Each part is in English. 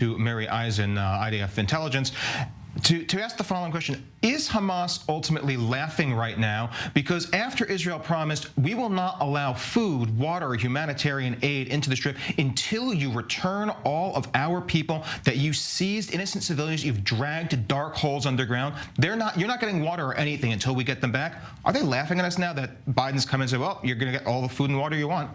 to Miri IDF Intelligence to ask the following question. Is Hamas ultimately laughing right now? Because after Israel promised, we will not allow food, water, or humanitarian aid into the Strip until you return all of our people that you seized, innocent civilians you've dragged to dark holes underground. You're not getting water or anything until we get them back. Are they laughing at us now that Biden's come and said, well, you're going to get all the food and water you want?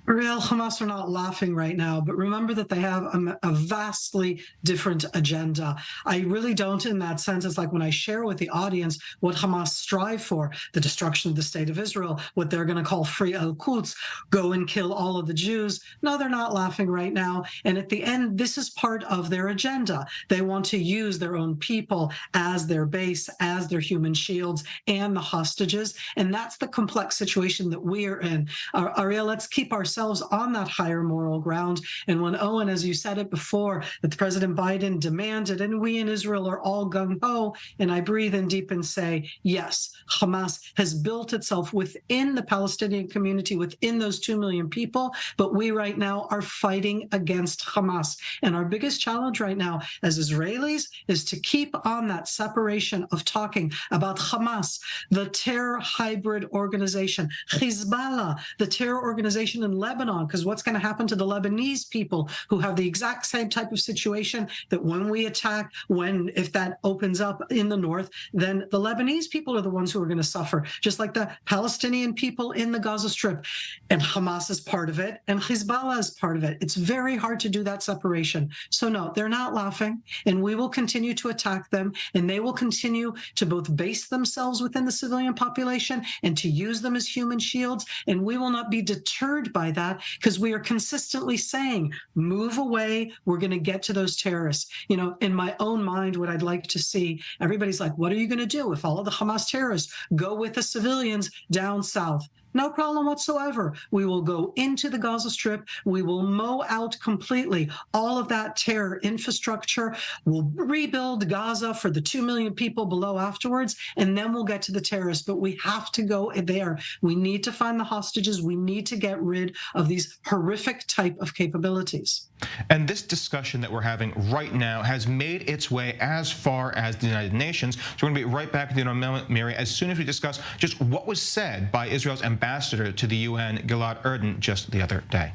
Real Hamas are not laughing right now, but remember that they have a vastly different agenda. I really don't, in that sense, it's like when I share with the audience what Hamas strive for, the destruction of the state of Israel, what they're going to call free al-Quds, go and kill all of the Jews. No, they're not laughing right now. And at the end, this is part of their agenda. They want to use their own people as their base, as their human shields and the hostages. And that's the complex situation that we are in. Ariel, let's keep ourselves on that higher moral ground. And when Owen, as you said it before, that President Biden demanded, and we in Israel are all gung-ho, and I breathe in deep and say, yes, Hamas has built itself within the Palestinian community, within those 2 million people, but we right now are fighting against Hamas. And our biggest challenge right now as Israelis is to keep on that separation of talking about Hamas, the terror hybrid organization, Hezbollah, the terror organization in Lebanon, because what's going to happen to the Lebanese people who have the exact same type of situation that when we attack, if that opens up in the north, then the Lebanese people are the ones who are going to suffer, just like the Palestinian people in the Gaza Strip. And Hamas is part of it, and Hezbollah is part of it. It's very hard to do that separation. So no, they're not laughing, and we will continue to attack them, and they will continue to both base themselves within the civilian population and to use them as human shields, and we will not be deterred by that, because we are consistently saying, move away, we're going to get to those terrorists. You know, in my own mind, what I'd like to see, everybody's like, what are you going to do if all of the Hamas terrorists go with the civilians down south? No problem whatsoever. We will go into the Gaza Strip. We will mow out completely all of that terror infrastructure. We'll rebuild Gaza for the 2 million people below afterwards, and then we'll get to the terrorists. But we have to go there. We need to find the hostages. We need to get rid of these horrific type of capabilities. And this discussion that we're having right now has made its way as far as the United Nations. So we're going to be right back with you in a moment, Miri, as soon as we discuss just what was said by Israel's ambassador to the UN, Gilad Erdan, just the other day.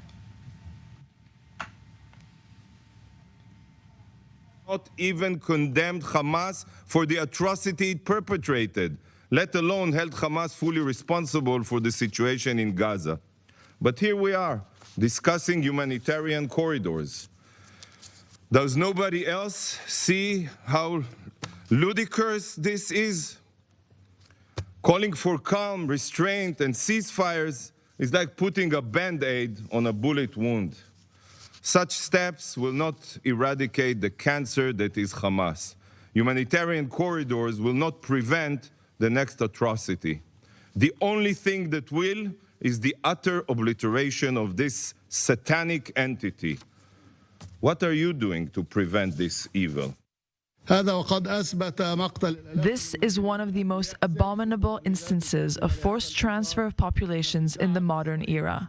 Not even condemned Hamas for the atrocity it perpetrated, let alone held Hamas fully responsible for the situation in Gaza. But here we are, discussing humanitarian corridors. Does nobody else see how ludicrous this is? Calling for calm, restraint, and ceasefires is like putting a Band-Aid on a bullet wound. Such steps will not eradicate the cancer that is Hamas. Humanitarian corridors will not prevent the next atrocity. The only thing that will is the utter obliteration of this satanic entity. What are you doing to prevent this evil? This is one of the most abominable instances of forced transfer of populations in the modern era.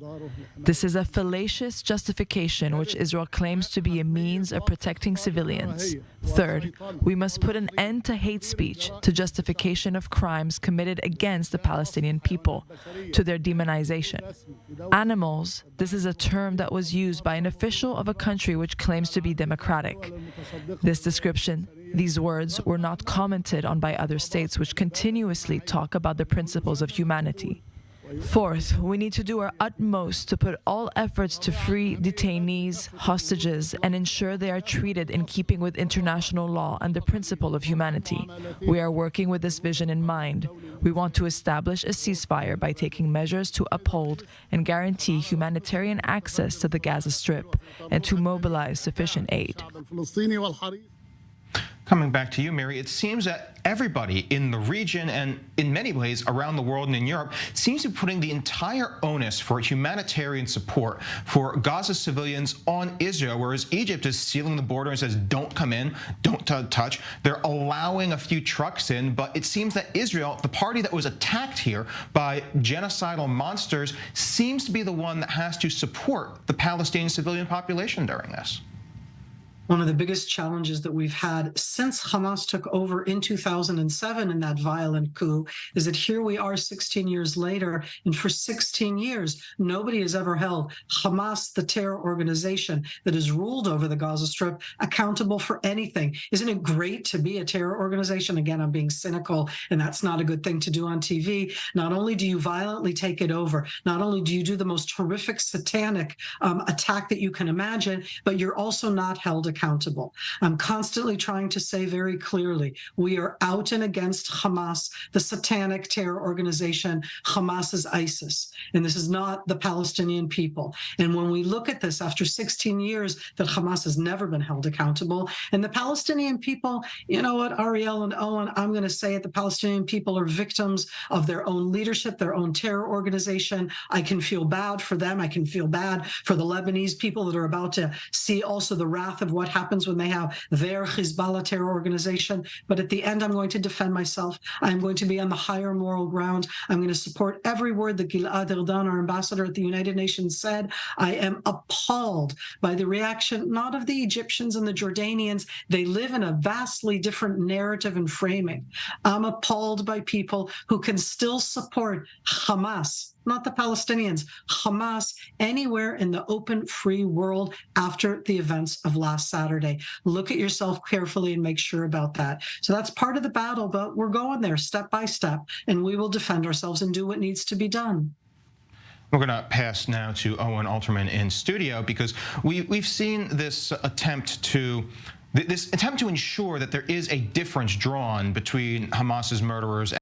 This is a fallacious justification which Israel claims to be a means of protecting civilians. Third, we must put an end to hate speech, to justification of crimes committed against the Palestinian people, to their demonization. Animals, this is a term that was used by an official of a country which claims to be democratic. This description, these words, were not commented on by other states which continuously talk about the principles of humanity. Fourth, we need to do our utmost to put all efforts to free detainees, hostages, and ensure they are treated in keeping with international law and the principle of humanity. We are working with this vision in mind. We want to establish a ceasefire by taking measures to uphold and guarantee humanitarian access to the Gaza Strip and to mobilize sufficient aid. Coming back to you, Miri, it seems that everybody in the region and in many ways around the world and in Europe seems to be putting the entire onus for humanitarian support for Gaza civilians on Israel, whereas Egypt is sealing the border and says, don't come in, don't touch. They're allowing a few trucks in, but it seems that Israel, the party that was attacked here by genocidal monsters, seems to be the one that has to support the Palestinian civilian population during this. One of the biggest challenges that we've had since Hamas took over in 2007 in that violent coup is that here we are 16 years later, and for 16 years, nobody has ever held Hamas, the terror organization that has ruled over the Gaza Strip, accountable for anything. Isn't it great to be a terror organization? Again, I'm being cynical, and that's not a good thing to do on TV. Not only do you violently take it over, not only do you do the most horrific satanic attack that you can imagine, but you're also not held accountable. I'm constantly trying to say very clearly, we are out and against Hamas, the satanic terror organization. Hamas is ISIS, and this is not the Palestinian people. And when we look at this after 16 years that Hamas has never been held accountable, and the Palestinian people, you know what, Ariel and Owen, I'm going to say it, the Palestinian people are victims of their own leadership, their own terror organization. I can feel bad for them. I can feel bad for the Lebanese people that are about to see also the wrath of what happens when they have their Hezbollah terror organization. But at the end, I'm going to defend myself. I'm going to be on the higher moral ground. I'm going to support every word that Gilad Erdan, our ambassador at the United Nations, said. I am appalled by the reaction, not of the Egyptians and the Jordanians. They live in a vastly different narrative and framing. I'm appalled by people who can still support Hamas, not the Palestinians, Hamas, anywhere in the open, free world after the events of last Saturday. Look at yourself carefully and make sure about that. So that's part of the battle, but we're going there step by step, and we will defend ourselves and do what needs to be done. We're going to pass now to Owen Alterman in studio, because we've seen this attempt to ensure that there is a difference drawn between Hamas's murderers